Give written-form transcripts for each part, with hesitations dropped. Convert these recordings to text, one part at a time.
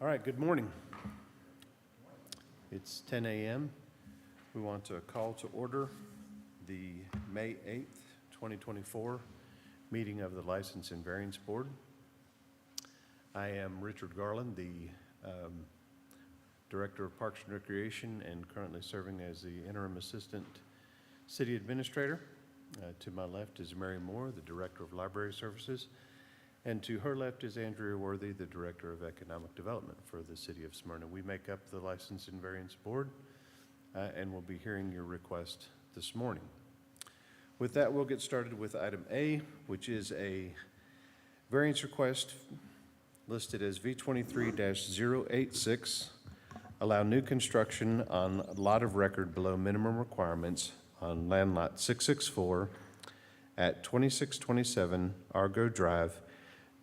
All right, good morning. It's 10 a.m. We want to call to order the May 8th, 2024 meeting of the License and Variance Board. I am Richard Garland, the Director of Parks and Recreation and currently serving as the Interim Assistant City Administrator. To my left is Mary Moore, the Director of Library Services. And to her left is Andrea Worthy, the Director of Economic Development for the City of Smyrna. We make up the License and Variance Board, and we'll be hearing your request this morning. With that, we'll get started with item A, which is a variance request listed as V23-086, allow new construction on lot of record below minimum requirements on land lot 664 at 2627 Argo Drive.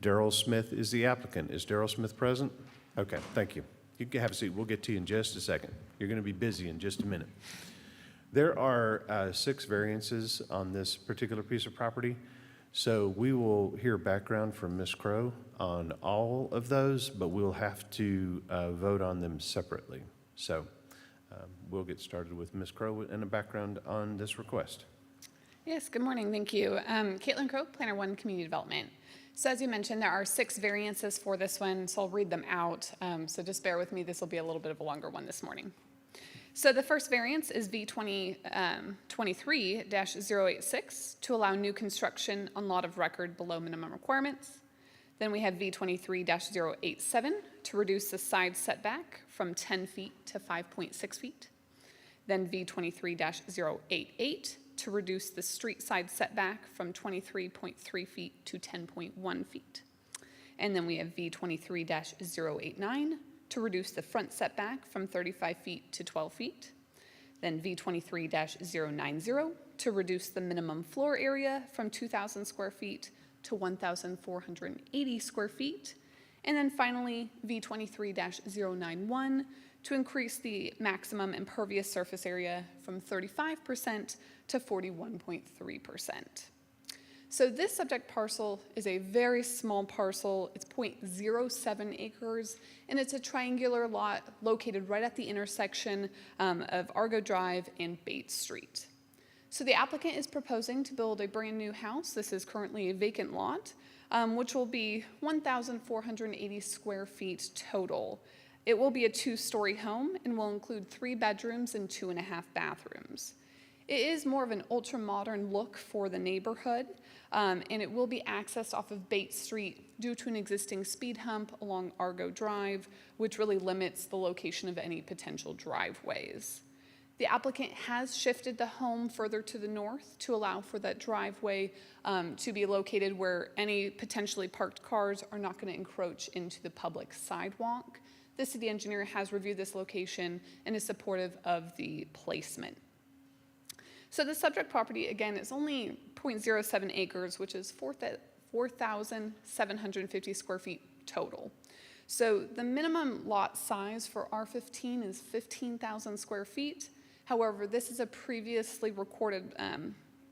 Daryl Smith is the applicant. Is Daryl Smith present? Okay, thank you. You can have a seat. We'll get to you in just a second. You're going to be busy in just a minute. There are 6 variances on this particular piece of property, so we will hear background from Ms. Crow on all of those, but we'll have to vote on them separately. So we'll get started with Ms. Crow and a background on this request. Yes, good morning. Thank you. Caitlin Crow, Planner 1 Community Development. So as you mentioned, there are 6 variances for this one, so I'll read them out. So just bear with me. This will be a little bit of a longer one this morning. So the first variance is V23-086 to allow new construction on lot of record below minimum requirements. Then we have V23-087 to reduce the side setback from 10 feet to 5.6 feet. Then V23-088 to reduce the street side setback from 23.3 feet to 10.1 feet. And then we have V23-089 to reduce the front setback from 35 feet to 12 feet. Then V23-090 to reduce the minimum floor area from 2,000 square feet to 1,480 square feet. And then finally, V23-091 to increase the maximum impervious surface area from 35% to 41.3%. So this subject parcel is a very small parcel. It's 0.07 acres, and it's a triangular lot located right at the intersection of Argo Drive and Bates Street. So the applicant is proposing to build a brand new house. This is currently a vacant lot, which will be 1,480 square feet total. It will be a 2-story home and will include 3 bedrooms and 2.5 bathrooms. It is more of an ultra-modern look for the neighborhood, and it will be accessed off of Bates Street due to an existing speed hump along Argo Drive, which really limits the location of any potential driveways. The applicant has shifted the home further to the north to allow for that driveway to be located where any potentially parked cars are not going to encroach into the public sidewalk. The city engineer has reviewed this location and is supportive of the placement. So the subject property, again, is only 0.07 acres, which is 4,750 square feet total. So the minimum lot size for R15 is 15,000 square feet. However, this is a previously recorded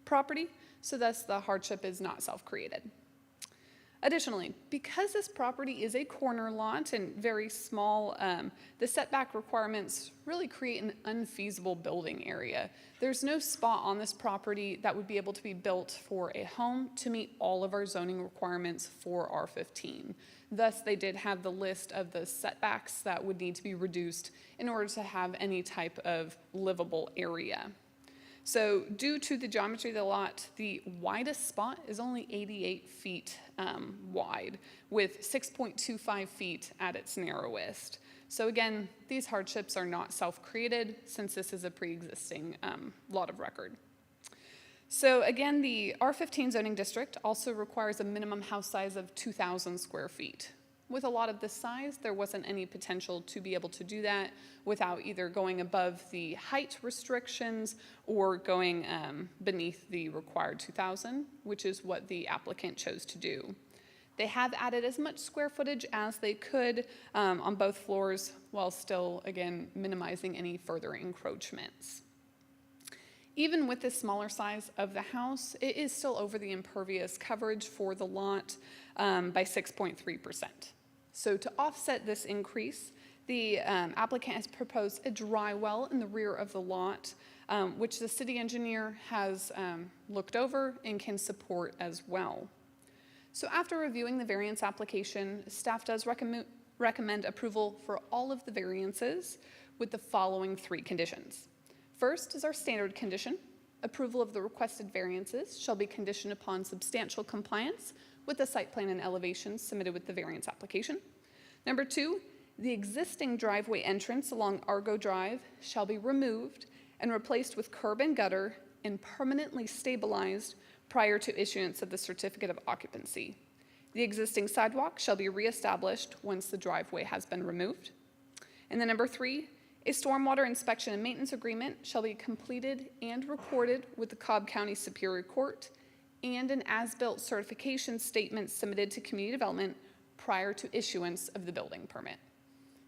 property, so thus the hardship is not self-created. Additionally, because this property is a corner lot and very small, the setback requirements really create an unfeasible building area. There's no spot on this property that would be able to be built for a home to meet all of our zoning requirements for R15. Thus, they did have the list of the setbacks that would need to be reduced in order to have any type of livable area. So due to the geometry of the lot, the widest spot is only 88 feet wide, with 6.25 feet at its narrowest. So again, these hardships are not self-created since this is a pre-existing lot of record. So again, the R15 zoning district also requires a minimum house size of 2,000 square feet. With a lot of this size, there wasn't any potential to be able to do that without either going above the height restrictions or going beneath the required 2,000, which is what the applicant chose to do. They have added as much square footage as they could on both floors while still, again, minimizing any further encroachments. Even with the smaller size of the house, it is still over the impervious coverage for the lot by 6.3%. So to offset this increase, the applicant has proposed a dry well in the rear of the lot, which the city engineer has looked over and can support as well. So after reviewing the variance application, staff does recommend approval for all of the variances with the following 3 conditions. First is our standard condition. Approval of the requested variances shall be conditioned upon substantial compliance with the site plan and elevations submitted with the variance application. Number 2, the existing driveway entrance along Argo Drive shall be removed and replaced with curb and gutter and permanently stabilized prior to issuance of the certificate of occupancy. The existing sidewalk shall be reestablished once the driveway has been removed. And then number 3, a stormwater inspection and maintenance agreement shall be completed and recorded with the Cobb County Superior Court, and an as-built certification statement submitted to community development prior to issuance of the building permit.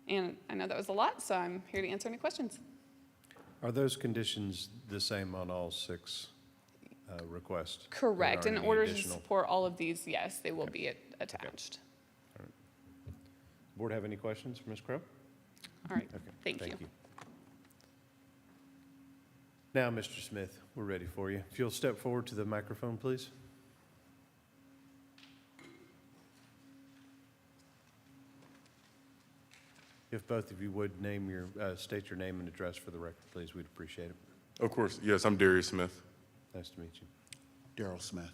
And I know that was a lot, so I'm here to answer any questions. Are those conditions the same on all 6 requests? Correct. Or In any order to additional? support all of these, yes, they will be attached. Board have any questions for Ms. Crowe? All right, Okay, thank you. Now, Mr. Smith, we're ready for you. If you'll step forward to the microphone, please. If both of you would state your name and address for the record, please, we'd appreciate it. Of course. Yes, I'm Darius Smith. Nice to meet you. Daryl Smith.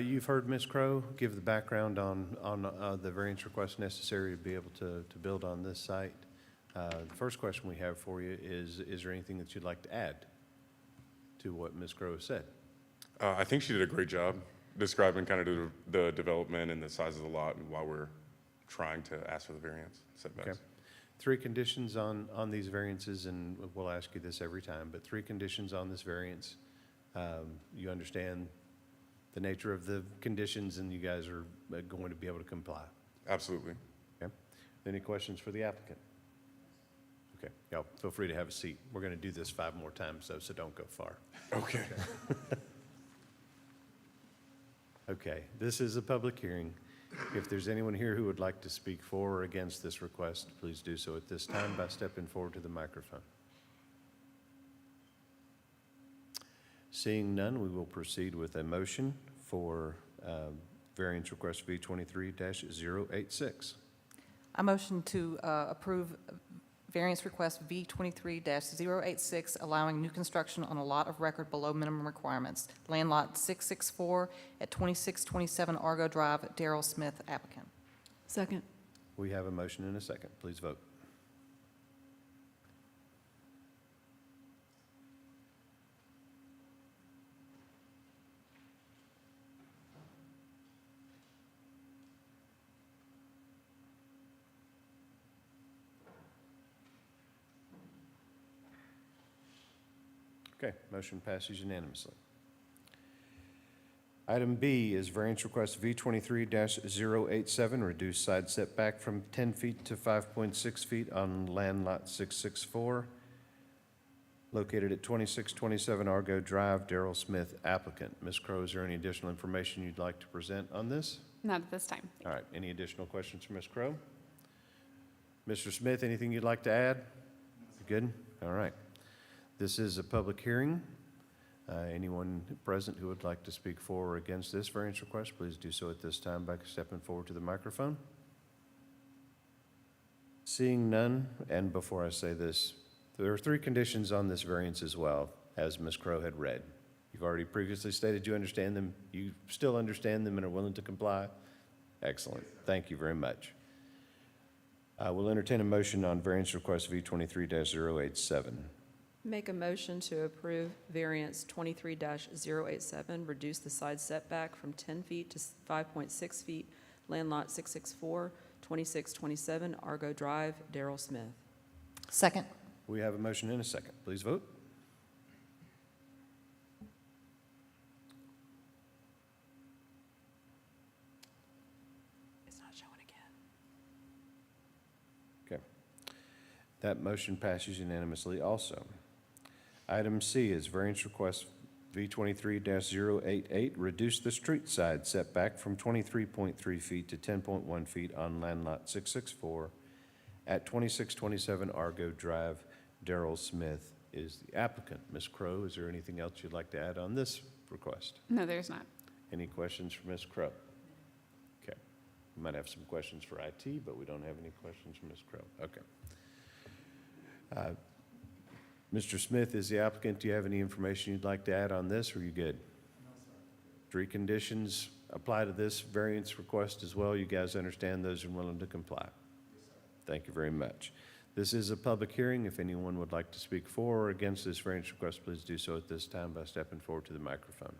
You've heard Ms. Crowe give the background on the variance request necessary to be able to build on this site. The first question we have for you is there anything that you'd like to add to what Ms. Crowe said? I think she did a great job describing kind of the development and the size of the lot and why we're trying to ask for the variance setbacks. Okay. 3 conditions on these variances, and we'll ask you this every time, but 3 conditions on this variance. You understand the nature of the conditions, and you guys are going to be able to comply. Absolutely. Okay. Any questions for the applicant? Okay. Y'all feel free to have a seat. We're going to do this 5 more times, though, so don't go far. Okay. Okay. This is a public hearing. If there's anyone here who would like to speak for or against this request, please do so at this time by stepping forward to the microphone. Seeing none, we will proceed with a motion for variance request V23-086. I motion to approve variance request V23-086, allowing new construction on a lot of record below minimum requirements. Land lot 664 at 2627 Argo Drive, Daryl Smith, applicant. Second. We have a motion and a second. Please vote. Okay, motion passes unanimously. Item B is variance request V23-087, reduce side setback from 10 feet to 5.6 feet on land lot 664, located at 2627 Argo Drive, Daryl Smith, applicant. Ms. Crowe, is there any additional information you'd like to present on this? Not at this time. All right, any additional questions for Ms. Crowe? Mr. Smith, anything you'd like to add? Good? All right. This is a public hearing. Anyone present who would like to speak for or against this variance request, please do so at this time by stepping forward to the microphone. Seeing none, and before I say this, there are 3 conditions on this variance as well, as Ms. Crowe had read. You've already previously stated you understand them. You still understand them and are willing to comply? Excellent. Thank you very much. I will entertain a motion on variance request V23-087. Make a motion to approve variance 23-087, reduce the side setback from 10 feet to 5.6 feet, land lot 664, 2627 Argo Drive, Daryl Smith. Second. We have a motion and a second. Please vote. It's not showing again. Okay. That motion passes unanimously also. Item C is variance request V23-088, reduce the street side setback from 23.3 feet to 10.1 feet on land lot 664 at 2627 Argo Drive. Darrell Smith is the applicant. Ms. Crowe, is there anything else you'd like to add on this request? No, there's not. Any questions for Ms. Crowe? Okay. We might have some questions for IT, but we don't have any questions for Ms. Crowe. Okay. Mr. Smith is the applicant. Do you have any information you'd like to add on this, or are you good? No, sir. 3 conditions apply to this variance request as well. You guys understand those and willing to comply? Yes, sir. Thank you very much. This is a public hearing. If anyone would like to speak for or against this variance request, please do so at this time by stepping forward to the microphone.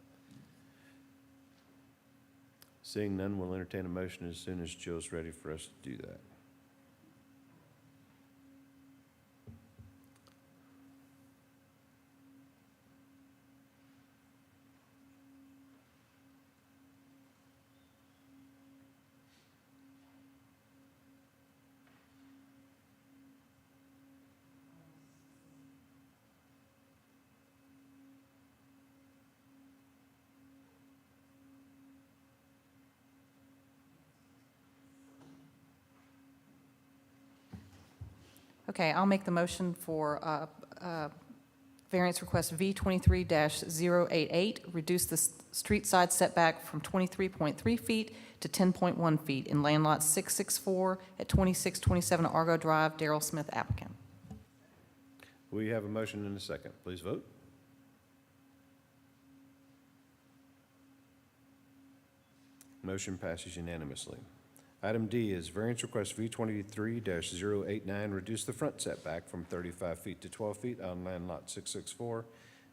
Seeing none, we'll entertain a motion as soon as Jill's ready for us to do that. Okay, I'll make the motion for variance request V23-088, reduce the street side setback from 23.3 feet to 10.1 feet in land lot 664 at 2627 Argo Drive. Darrell Smith, applicant. We have a motion and a second. Please vote. Motion passes unanimously. Item D is variance request V23-089, reduce the front setback from 35 feet to 12 feet on land lot 664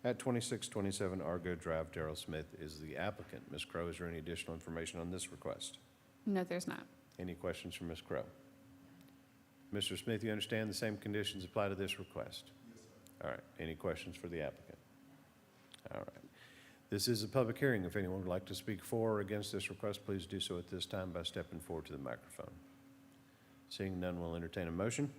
at 2627 Argo Drive. Darrell Smith is the applicant. Ms. Crowe, is there any additional information on this request? No, there's not. Any questions for Ms. Crowe? Mr. Smith, you understand the same conditions apply to this request? Yes, sir. All right. Any questions for the applicant? All right. This is a public hearing. If anyone would like to speak for or against this request, please do so at this time by stepping forward to the microphone. Seeing none, we'll entertain a motion.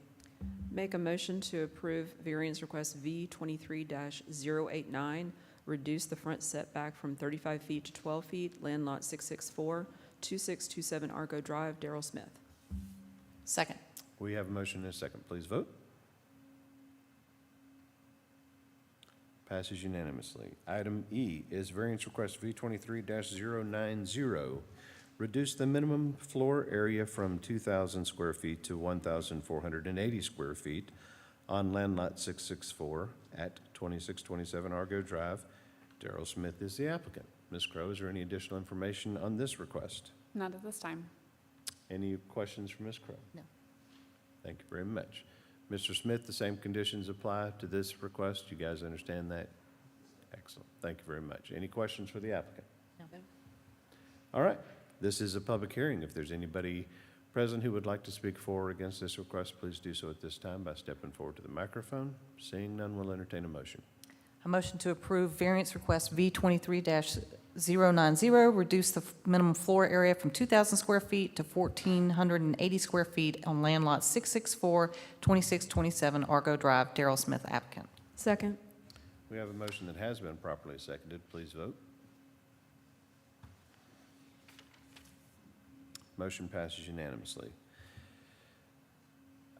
Make a motion to approve variance request V23-089, reduce the front setback from 35 feet to 12 feet, land lot 664, 2627 Argo Drive. Darrell Smith. Second. We have a motion and a second. Please vote. Passes unanimously. Item E is variance request V23-090. Reduce the minimum floor area from 2,000 square feet to 1,480 square feet on land lot 664 at 2627 Argo Drive. Darrell Smith is the applicant. Ms. Crowe, is there any additional information on this request? Not at this time. Any questions for Ms. Crowe? No. Thank you very much. Mr. Smith, the same conditions apply to this request. You guys understand that? Excellent. Thank you very much. Any questions for the applicant? No. All right. This is a public hearing. If there's anybody present who would like to speak for or against this request, please do so at this time by stepping forward to the microphone. Seeing none, we'll entertain a motion. A motion to approve variance request V23-090, reduce the minimum floor area from 2,000 square feet to 1,480 square feet on land lot 664, 2627 Argo Drive. Darrell Smith, applicant. Second. We have a motion that has been properly seconded. Please vote. Motion passes unanimously.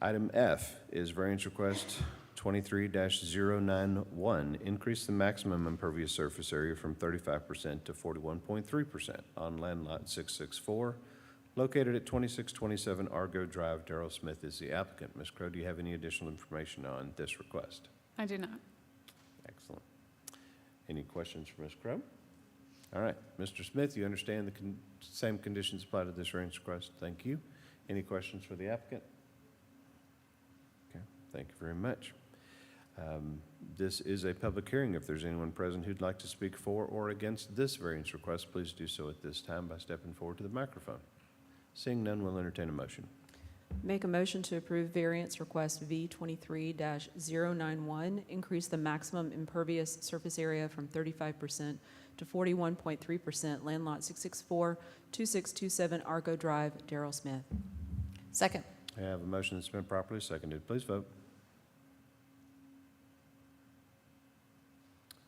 Item F is variance request 23-091, increase the maximum impervious surface area from 35% to 41.3% on land lot 664, located at 2627 Argo Drive. Darrell Smith is the applicant. Ms. Crowe, do you have any additional information on this request? I do not. Excellent. Any questions for Ms. Crowe? All right. Mr. Smith, you understand the same conditions apply to this variance request? Thank you. Any questions for the applicant? Okay. Thank you very much. This is a public hearing. If there's anyone present who'd like to speak for or against this variance request, please do so at this time by stepping forward to the microphone. Seeing none, we'll entertain a motion. Make a motion to approve variance request V23-091, increase the maximum impervious surface area from 35% to 41.3%, land lot 664, 2627 Argo Drive. Darrell Smith. Second. I have a motion that's been properly seconded. Please vote.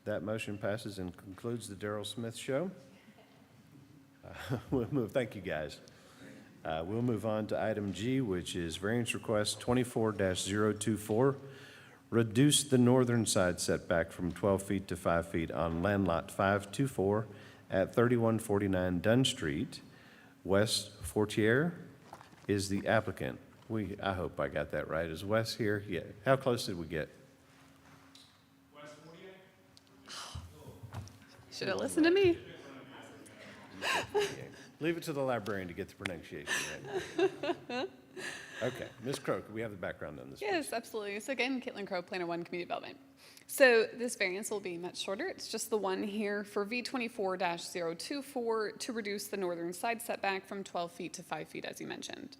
That motion passes and concludes the Darrell Smith Show. Thank you, guys. We'll move on to item G, which is variance request 24-024. Reduce the northern side setback from 12 feet to 5 feet on land lot 524 at 3149 Dunn Street. Wes Fortier is the applicant. I hope I got that right. Is Wes here? Yeah. How close did we get? Should have listened to me. Leave it to the librarian to get the pronunciation right. Okay, Ms. Crow, could we have the background on this? Yes, absolutely. So again, Caitlin Crow, Planner 1 Community Development. So this variance will be much shorter. It's just the one here for V24-024 to reduce the northern side setback from 12 feet to 5 feet, as you mentioned.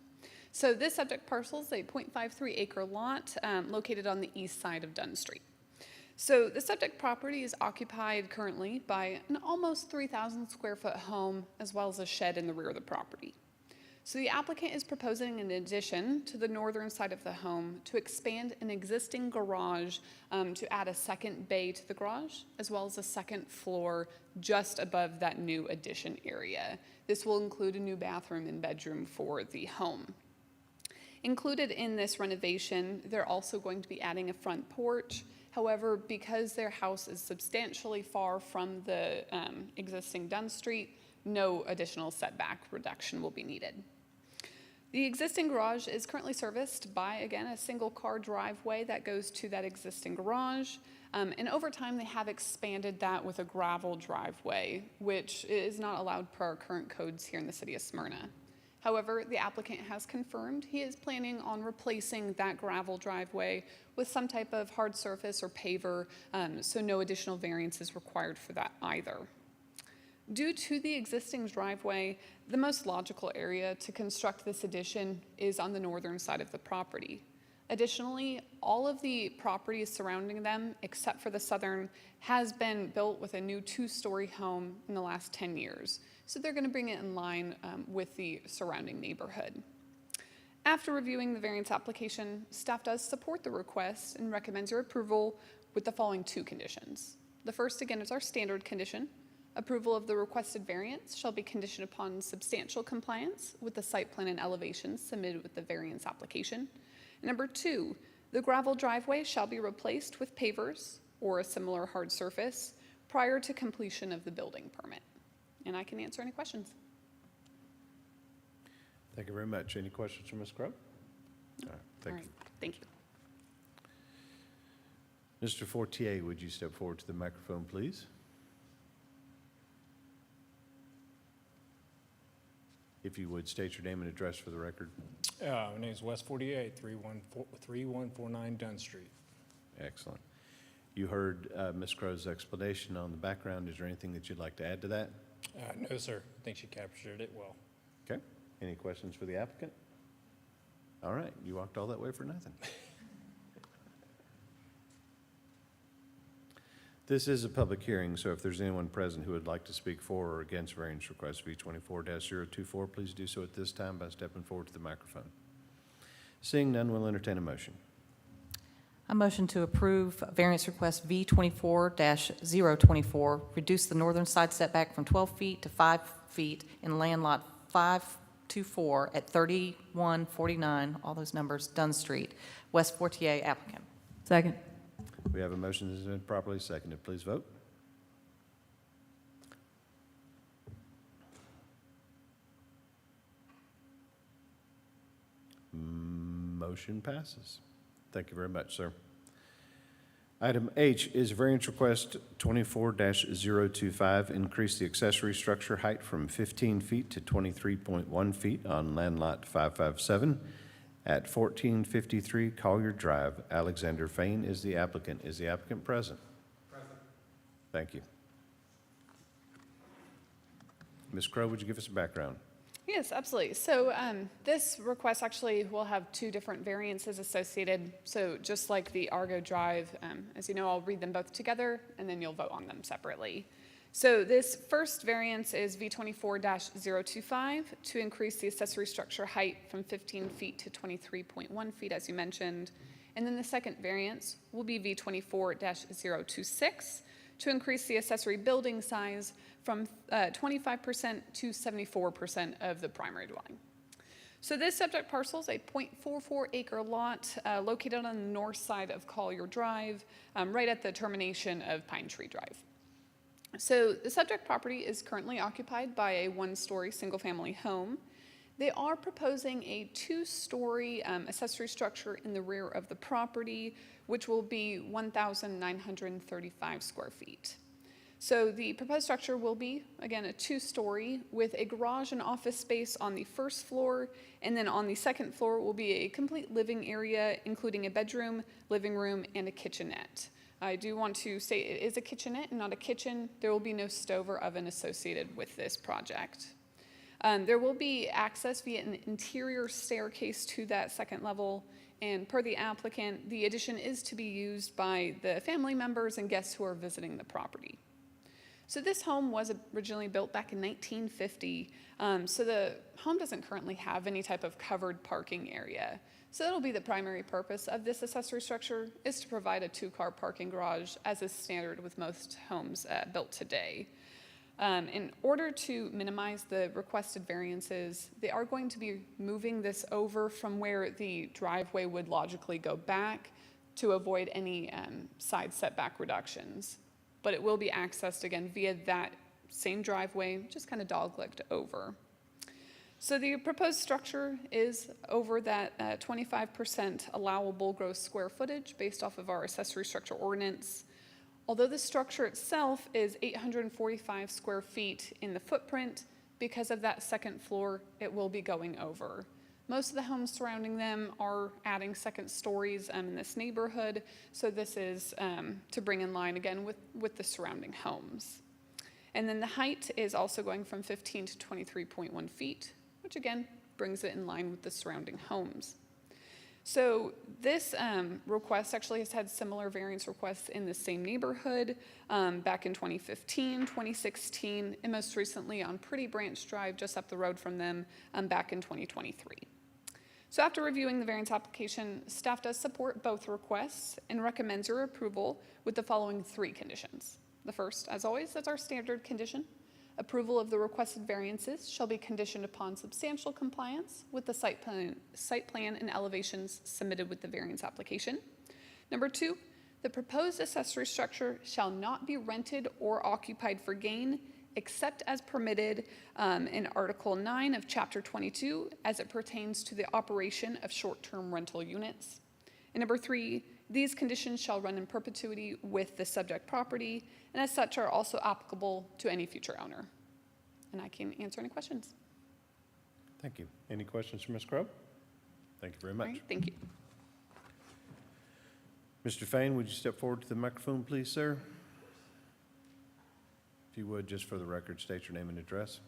So this subject parcel is a 0.53 acre lot located on the east side of Dunn Street. So the subject property is occupied currently by an almost 3,000 square foot home as well as a shed in the rear of the property. So the applicant is proposing an addition to the northern side of the home to expand an existing garage to add a second bay to the garage, as well as a second floor just above that new addition area. This will include a new bathroom and bedroom for the home. Included in this renovation, they're also going to be adding a front porch. However, because their house is substantially far from the existing Dunn Street, no additional setback reduction will be needed. The existing garage is currently serviced by, again, a single car driveway that goes to that existing garage. And over time, they have expanded that with a gravel driveway, which is not allowed per our current codes here in the city of Smyrna. However, the applicant has confirmed he is planning on replacing that gravel driveway with some type of hard surface or paver, so no additional variance is required for that either. Due to the existing driveway, the most logical area to construct this addition is on the northern side of the property. Additionally, all of the properties surrounding them, except for the southern, has been built with a new 2-story home in the last 10 years. So they're going to bring it in line with the surrounding neighborhood. After reviewing the variance application, staff does support the request and recommends your approval with the following 2 conditions. The first, again, is our standard condition. Approval of the requested variance shall be conditioned upon substantial compliance with the site plan and elevations submitted with the variance application. Number 2, the gravel driveway shall be replaced with pavers or a similar hard surface prior to completion of the building permit. And I can answer any questions. Thank you very much. Any questions from Ms. Crow? All right, thank you. Thank you. Mr. Fortier, would you step forward to the microphone, please? If you would, state your name and address for the record. My name is Wes 48, 3149 Dunn Street. Excellent. You heard Ms. Crow's explanation on the background. Is there anything that you'd like to add to that? No, sir. I think she captured it well. Okay. Any questions for the applicant? All right. You walked all that way for nothing. This is a public hearing, so if there's anyone present who would like to speak for or against variance request V24-024, please do so at this time by stepping forward to the microphone. Seeing none, we'll entertain a motion. A motion to approve variance request V24-024, reduce the northern side setback from 12 feet to 5 feet in land lot 524 at 3149, all those numbers, Dunn Street. Wes Fortier, applicant. Second. We have a motion that has been properly seconded. Please vote. Motion passes. Thank you very much, sir. Item H is variance request 24-025, increase the accessory structure height from 15 feet to 23.1 feet on land lot 557 at 1453 Collier Drive. Alexander Fain is the applicant. Is the applicant present? Present. Thank you. Ms. Crow, would you give us a background? Yes, absolutely. So this request actually will have 2 different variances associated. So just like the Argo Drive, as you know, I'll read them both together and then you'll vote on them separately. So this first variance is V24-025 to increase the accessory structure height from 15 feet to 23.1 feet, as you mentioned. And then the second variance will be V24-026 to increase the accessory building size from 25% to 74% of the primary dwelling. So this subject parcel is a 0.44 acre lot located on the north side of Collier Drive, right at the termination of Pine Tree Drive. So the subject property is currently occupied by a one-story single-family home. They are proposing a two-story accessory structure in the rear of the property, which will be 1,935 square feet. So the proposed structure will be, again, a two-story with a garage and office space on the first floor, and then on the second floor will be a complete living area, including a bedroom, living room, and a kitchenette. I do want to state it is a kitchenette and not a kitchen. There will be no stove or oven associated with this project. There will be access via an interior staircase to that second level, and per the applicant, the addition is to be used by the family members and guests who are visiting the property. So this home was originally built back in 1950, so the home doesn't currently have any type of covered parking area. So that'll be the primary purpose of this accessory structure, is to provide a two-car parking garage as is standard with most homes built today. In order to minimize the requested variances, they are going to be moving this over from where the driveway would logically go back to avoid any side setback reductions. But it will be accessed again via that same driveway, just kind of dog-legged over. So the proposed structure is over that 25% allowable gross square footage based off of our accessory structure ordinance. Although the structure itself is 845 square feet in the footprint, because of that second floor, it will be going over. Most of the homes surrounding them are adding second stories in this neighborhood, so this is to bring in line again with the surrounding homes. And then the height is also going from 15 to 23.1 feet, which again brings it in line with the surrounding homes. So this request actually has had similar variance requests in the same neighborhood back in 2015, 2016, and most recently on Pretty Branch Drive just up the road from them back in 2023. So after reviewing the variance application, staff does support both requests and recommends your approval with the following three conditions. The first, as always, is our standard condition. Approval of the requested variances shall be conditioned upon substantial compliance with the site plan and elevations submitted with the variance application. Number two, the proposed accessory structure shall not be rented or occupied for gain except as permitted in Article 9 of Chapter 22 as it pertains to the operation of short-term rental units. And number three, these conditions shall run in perpetuity with the subject property, and as such are also applicable to any future owner. And I can answer any questions. Thank you. Any questions for Ms. Crowe? Thank you very All much. right, thank you. Mr. Fain, would you step forward to the microphone, please, sir? If you would, just for the record, state your name and address.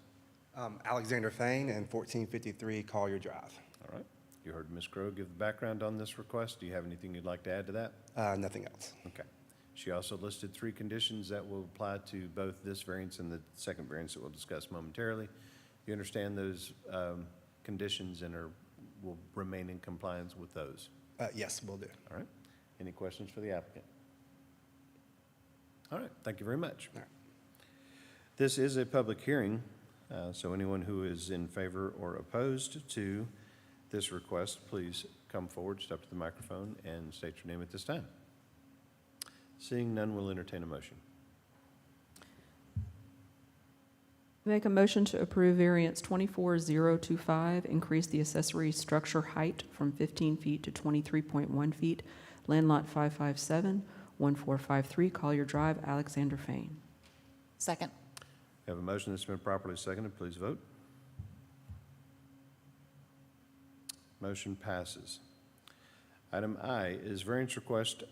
Alexander Fain and 1453 Collier Drive. All right. You heard Ms. Crowe give the background on this request. Do you have anything you'd like to add to that? Nothing else. Okay. She also listed three conditions that will apply to both this variance and the second variance that we'll discuss momentarily. You understand those conditions and will remain in compliance with those? Yes, will do. All right. Any questions for the applicant? All right. Thank you very much. All right. This is a public hearing, so anyone who is in favor or opposed to this request, please come forward, step to the microphone, and state your name at this time. Seeing none, we'll entertain a motion. Make a motion to approve variance 24025, increase the accessory structure height from 15 feet to 23.1 feet, land lot 557, 1453 Collier Drive, Alexander Fain. Second. We have a motion that's been properly seconded. Please vote. Motion passes. Item I is variance request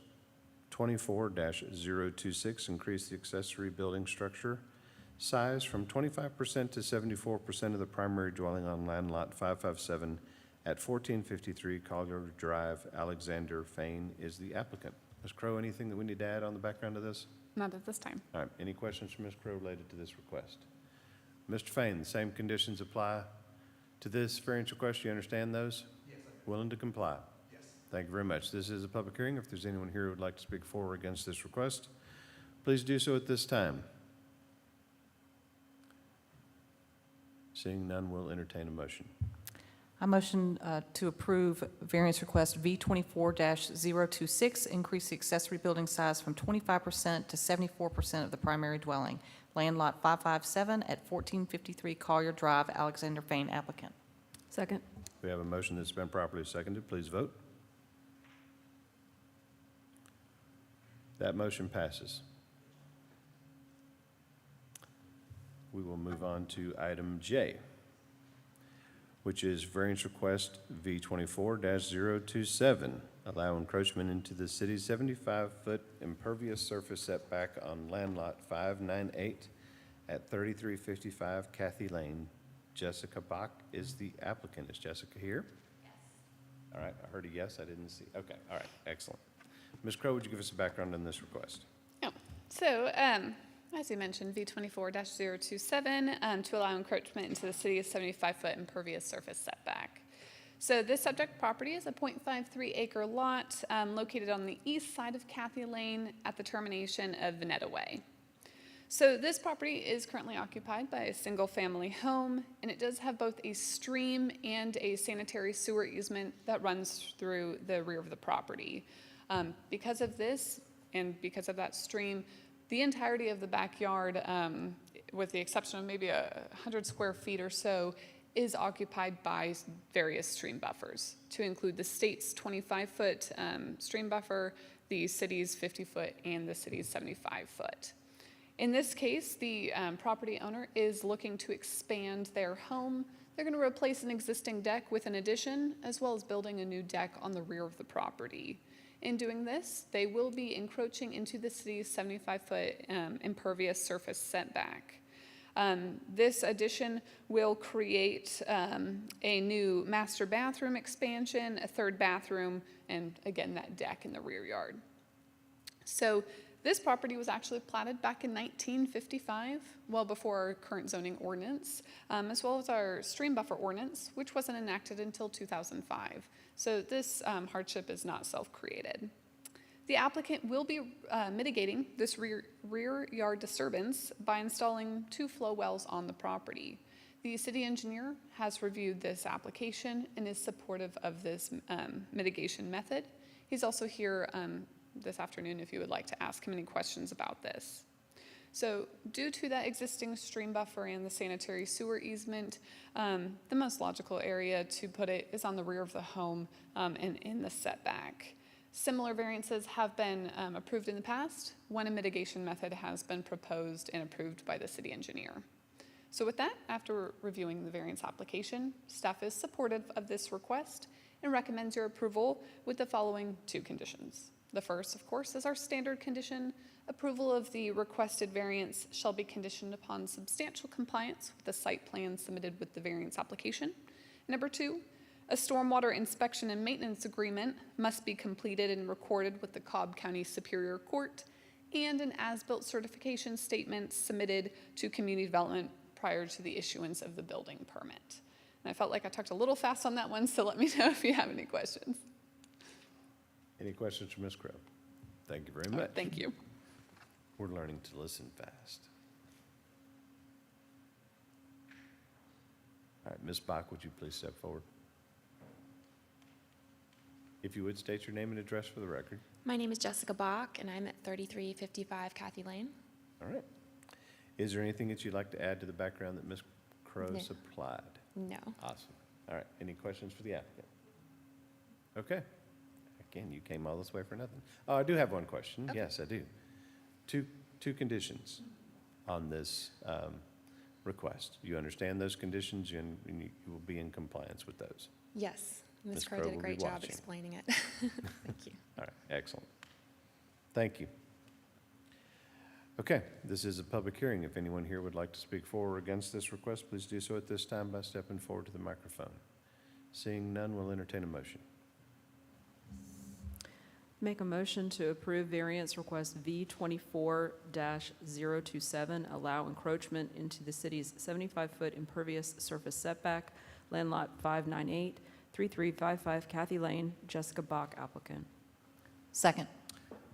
24-026, increase the accessory building structure size from 25% to 74% of the primary dwelling on land lot 557 at 1453 Collier Drive. Alexander Fain is the applicant. Ms. Crowe, anything that we need to add on the background of this? Not at this time. All right, any questions from Ms. Crowe related to this request? Mr. Fain, the same conditions apply to this variance request. You understand those? Yes, I do. Willing to comply? Yes. Thank you very much. This is a public hearing. If there's anyone here who would like to speak for or against this request, please please do so at this time. Seeing none, we'll entertain a motion. I motion to approve variance request V24-026, increase the accessory building size from 25% to 74% of the primary dwelling. Land lot 557 at 1453 Collier Drive, Alexander Fain applicant. Second. We have a motion that's been properly seconded. Please vote. That motion passes. We will move on to item J, which is variance request V24-027, allow encroachment into the city's 75-foot impervious surface setback on land lot 598 at 3355 Kathy Lane. Jessica Bach is the applicant. Is Jessica here? Yes. All right, I heard a yes, I didn't see. Okay, all right, excellent. Ms. Crowe, would you give us a background on this request? Yeah. So, as you mentioned, V24-027, to allow encroachment into the city's 75-foot impervious surface setback. So this subject property is a .53 acre lot located on the east side of Kathy Lane at the termination of Veneta Way. So this property is currently occupied by a single-family home, and it does have both a stream and a sanitary sewer easement that runs through the rear of the property. Because of this, and because of that stream, the entirety of the backyard, with the exception of maybe 100 square feet or so, is occupied by various stream buffers, to include the state's 25-foot stream buffer, the city's 50-foot, and the city's 75-foot. In this case, the property owner is looking to expand their home. They're going to replace an existing deck with an addition, as well as building a new deck on the rear of the property. In doing this, they will be encroaching into the city's 75-foot impervious surface setback. This addition will create a new master bathroom expansion, a third bathroom, and again, that deck in the rear yard. So this property was actually platted back in 1955, well before our current zoning ordinance, as well as our stream buffer ordinance, which wasn't enacted until 2005. So this hardship is not self-created. The applicant will be mitigating this rear yard disturbance by installing 2 flow wells on the property. The city engineer has reviewed this application and is supportive of this mitigation method. He's also here this afternoon if you would like to ask him any questions about this. So due to that existing stream buffer and the sanitary sewer easement, the most logical area to put it is on the rear of the home and in the setback. Similar variances have been approved in the past when a mitigation method has been proposed and approved by the city engineer. So with that, after reviewing the variance application, staff is supportive of this request and recommends your approval with the following 2 conditions. The first, of course, is our standard condition. Approval of the requested variance shall be conditioned upon substantial compliance with the site plan submitted with the variance application. Number 2, a stormwater inspection and maintenance agreement must be completed and recorded with the Cobb County Superior Court, and an as-built certification statement submitted to community development prior to the issuance of the building permit. And I felt like I talked a little fast on that one, so let me know if you have any questions. Any questions for Ms. Crowe? Thank you very All much. right, thank you. We're learning to listen fast. All right, Ms. Bach, would you please step forward? If you would, state your name and address for the record. My name is Jessica Bach, and I'm at 3355 Kathy Lane. All right. Is there anything that you'd like to add to the background that Ms. Crowe No. supplied? No. Awesome. All right, any questions for the applicant? Okay. Again, you came all this way for nothing. Oh, I do have one question. Okay. Yes, I do. Two conditions on this request. You understand those conditions, and you will be in compliance with those? Yes. Ms. Ms. Crowe Crowe did a will be great job watching. explaining it. Thank you. All right, excellent. Thank you. Okay, this is a public hearing. If anyone here would like to speak for or against this request, please do so at this time by stepping forward to the microphone. Seeing none, we'll entertain a motion. Make a motion to approve variance request V24-027, allow encroachment into the city's 75-foot impervious surface setback, land lot 598, 3355 Kathy Lane, Jessica Bach applicant. Second.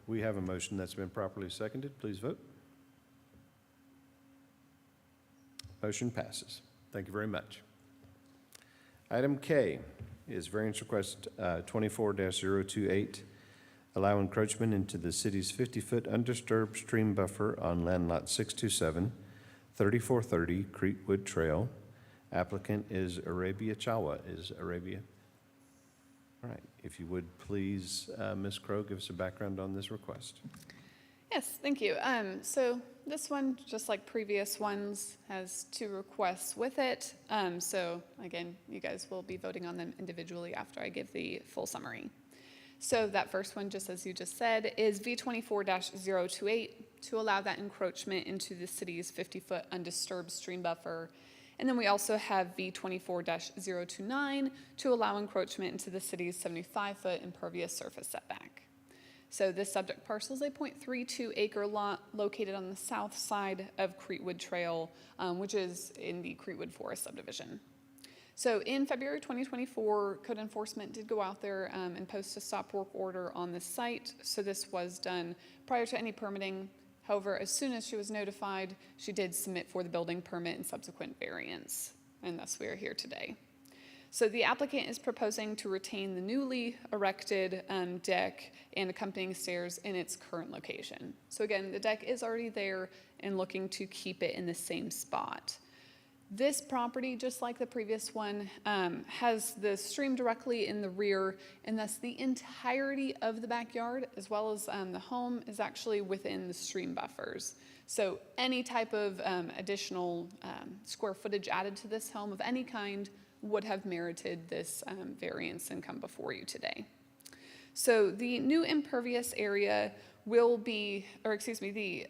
We have a motion that's been properly seconded. Please vote. Motion passes. Thank you very much. Item K is variance request 24-028, allow encroachment into the city's 50-foot undisturbed stream buffer on land lot 627, 3430 Creekwood Trail. Applicant is Arabia Chawa. Is Arabia? All right. If you would please, Ms. Crow, give us a background on this request. Yes, thank you. So this one, just like previous ones, has two requests with it. So again, you guys will be voting on them individually after I give the full summary. So that first one, just as you just said, is V24-028 to allow that encroachment into the city's 50-foot undisturbed stream buffer. And then we also have V24-029 to allow encroachment into the city's 75-foot impervious surface setback. So this subject parcel is a 0.32 acre lot located on the south side of Creekwood Trail, which is in the Creekwood Forest subdivision. So in February 2024, code enforcement did go out there and post a stop work order on the site. So this was done prior to any permitting. However, as soon as she was notified, she did submit for the building permit and subsequent variance, and thus we are here today. So the applicant is proposing to retain the newly erected deck and accompanying stairs in its current location. So again, the deck is already there and looking to keep it in the same spot. This property, just like the previous one, has the stream directly in the rear, and thus the entirety of the backyard, as well as the home, is actually within the stream buffers. So any type of additional square footage added to this home of any kind would have merited this variance and come before you today. So the new impervious area will be, the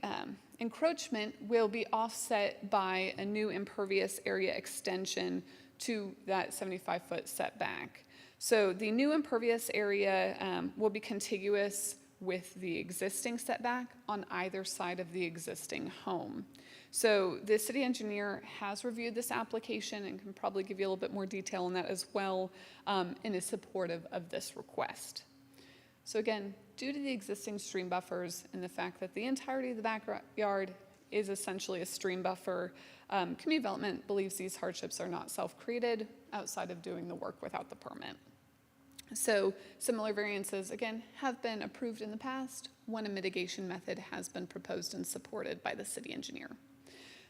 encroachment will be offset by a new impervious area extension to that 75-foot setback. So the new impervious area will be contiguous with the existing setback on either side of the existing home. So the city engineer has reviewed this application and can probably give you a little bit more detail on that as well, and is supportive of this request. So again, due to the existing stream buffers and the fact that the entirety of the backyard is essentially a stream buffer, community development believes these hardships are not self-created outside of doing the work without the permit. So similar variances, again, have been approved in the past when a mitigation method has been proposed and supported by the city engineer.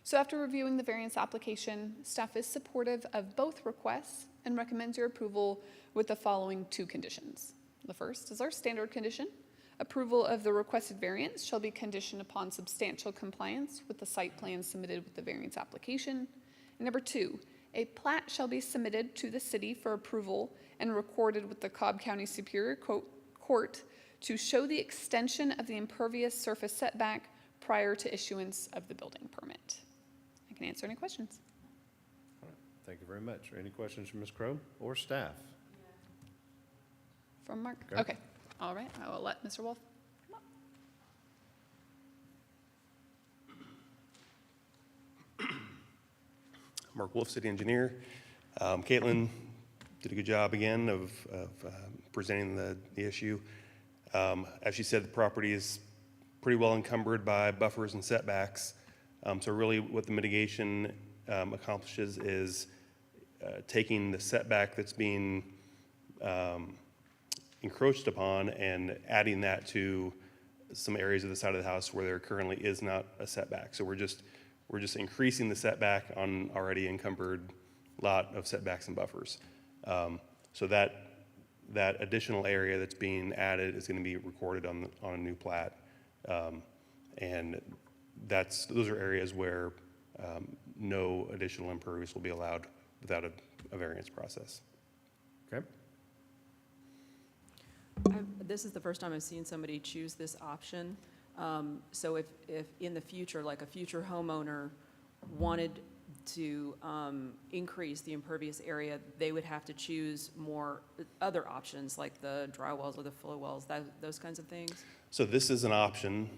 So after reviewing the variance application, staff is supportive of both requests and recommends your approval with the following two conditions. The first is our standard condition. Approval of the requested variance shall be conditioned upon substantial compliance with the site plan submitted with the variance application. And number two, a plat shall be submitted to the city for approval and recorded with the Cobb County Superior Court to show the extension of the impervious surface setback prior to issuance of the building permit. I can answer any questions. All right. Thank you very much. Any questions from Ms. Crow or staff? From Mark? Okay. Okay. All right. I will let Mr. Wolf come up. Mark Wolf, city engineer. Caitlin did a good job again of presenting the issue. As she said, the property is pretty well encumbered by buffers and setbacks. So really what the mitigation accomplishes is taking the setback that's being encroached upon and adding that to some areas of the side of the house where there currently is not a setback. So we're just increasing the setback on already encumbered lot of setbacks and buffers. So that additional area that's being added is going to be recorded on a new plat, and those are areas where no additional impervious will be allowed without a variance process. Okay. This is the first time I've seen somebody choose this option. So if in the future, like a future homeowner wanted to increase the impervious area, they would have to choose more other options like the dry wells or the flow wells, those kinds of things? So this is an option.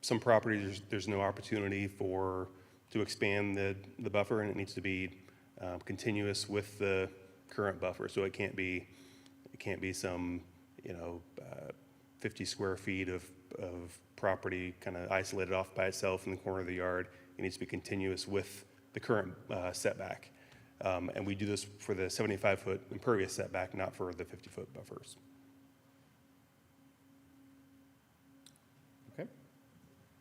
Some properties, there's no opportunity to expand the buffer, and it needs to be continuous with the current buffer. So it can't be some, 50 square feet of property kind of isolated off by itself in the corner of the yard. It needs to be continuous with the current setback. And we do this for the 75-foot impervious setback, not for the 50-foot buffers. Okay.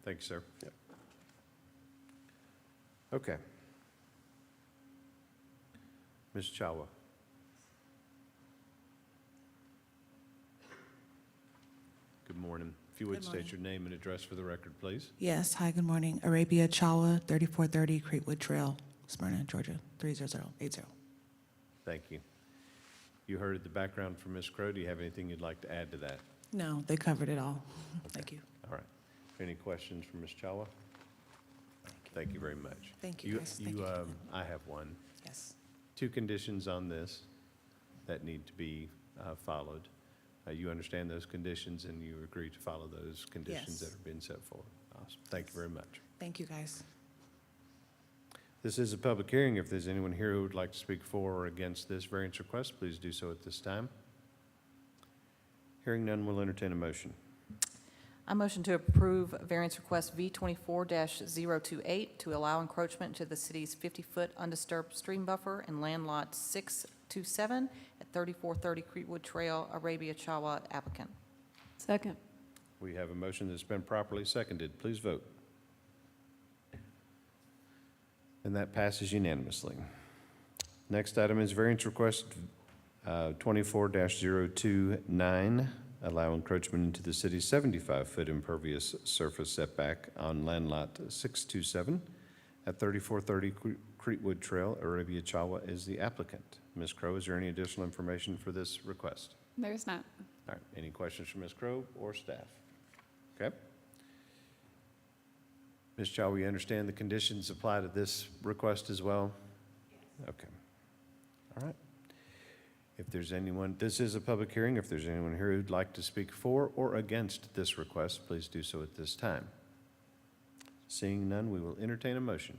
Thank you, sir. Yep. Okay. Ms. Chawa. Good morning. If you would Good state morning. your name and address for the record, please. Yes, hi, good morning. Arabia Chawa, 3430 Creekwood Trail, Smyrna, Georgia, 30080. Thank you. You heard the background from Ms. Crow. Do you have anything you'd like to add to that? No, they covered it all. Thank you. All right. Any questions for Ms. Chawa? Thank you very much. Thank you, guys. Thank you. I have one. Yes. 2 conditions on this that need to be followed. You understand those conditions and you agree to follow those conditions Yes. that are being set forward. Awesome. Thank you very much. Thank you, guys. This is a public hearing. If there's anyone here who would like to speak for or against this variance request, please do so at this time. Hearing none, we'll entertain a motion. I motion to approve variance request V24-028 to allow encroachment to the city's 50-foot undisturbed stream buffer in land lot 627 at 3430 Creekwood Trail, Arabia Chawa, applicant. Second. We have a motion that's been properly seconded. Please vote. And that passes unanimously. Next item is variance request 24-029, allow encroachment into the city's 75-foot impervious surface setback on land lot 627 at 3430 Creekwood Trail. Arabia Chawa is the applicant. Ms. Crow, is there any additional information for this request? There's not. All right, any questions from Ms. Crow or staff? Okay. Ms. Chawa, you understand the conditions apply to this request as well? Okay. All right. If there's anyone, this is a public hearing. If there's anyone here who'd like to speak for or against this request, please do so at this time. Seeing none, we will entertain a motion.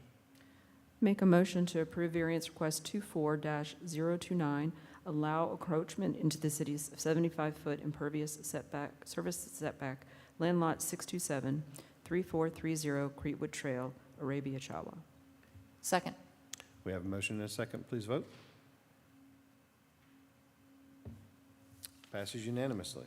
Make a motion to approve variance request 24-029, allow encroachment into the city's 75-foot impervious setback, surface setback, land lot 627, 3430 Creekwood Trail, Arabia Chawa. Second. We have a motion and a second. Please vote. Passes unanimously.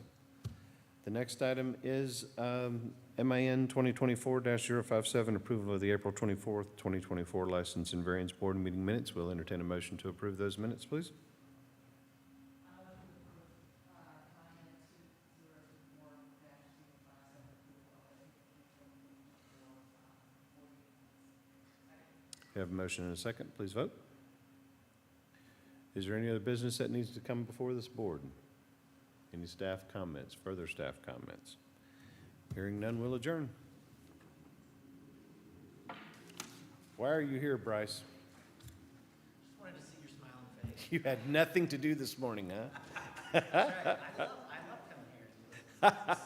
The next item is MIN 2024-057, approval of the April 24th, 2024 License and Variance Board meeting minutes. We'll entertain a motion to approve those minutes, please. We have a motion and a second. Please vote. Is there any other business that needs to come before this board? Any staff comments, further staff comments? Hearing none, we'll adjourn. Why are you here, Bryce? Just wanted to see your smiling face. You had nothing to do this morning, huh? That's right. I love coming here.